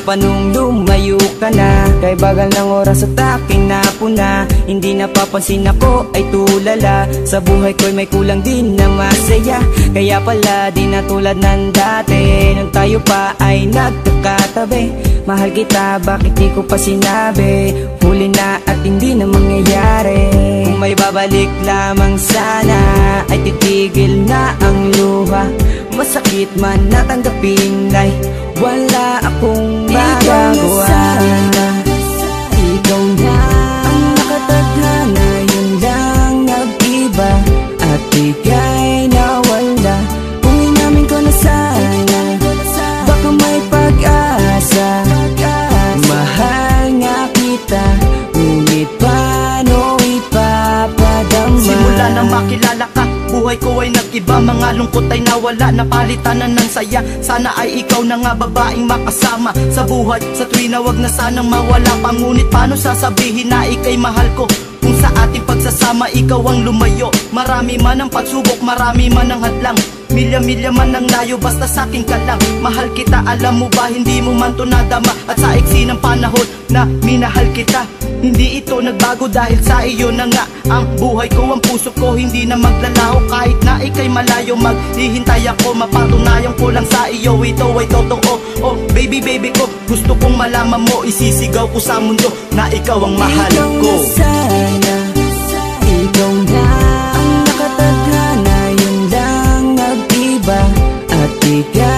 pa nung lumayo ka na. Kay bagal ng oras at aking napuna. Hindi napapansin ako ay tulala. Sa buhay ko'y may kulang din na masaya. Kaya pala di na tulad ng dati, nung tayo pa ay nagkakatabi. Mahal kita, bakit di ko pa sinabi? Huli na at hindi na mangyayari. Kung may babalik lamang sana, ay titigil na ang luha. Masakit man natanggapin ay wala akong magagawa. Ikaw na ang nakatadhana, yun lang nag-iba. At ika'y nawala. Kung inamin ko na sana, baka may pag-asa. Mahal nga kita, ngunit paano ipapadama? Simula na makilala ka, buhay ko ay nag-iba. Mga lungkot ay nawala, napalitan na ng saya. Sana ay ikaw na nga babaeng makasama sa buhay. Sa tuwi na wag na sanang mawala pa. Ngunit paano sasabihin na ika'y mahal ko, kung sa ating pagsasama ikaw ang lumayo? Marami man ang pagsubok, marami man ang hadlang, milya-milya man ang layo, basta sa'kin ka lang. Mahal kita, alam mo ba, hindi mo man to nadama. At sa iksi ng panahon na minahal kita, hindi ito nagbago dahil sa iyo na nga ang buhay ko. Ang puso ko hindi na maglalaho, kahit na ika'y malayo. Maghihintay ako, mapatunayan ko lang sa iyo, ito ay totoo. Oh baby, baby ko, gusto kong malaman mo. Isisigaw ko sa mundo na ikaw ang mahal ko. Ikaw na sana, ikaw na ang nakatadhana, yun lang nag-iba. At ikaw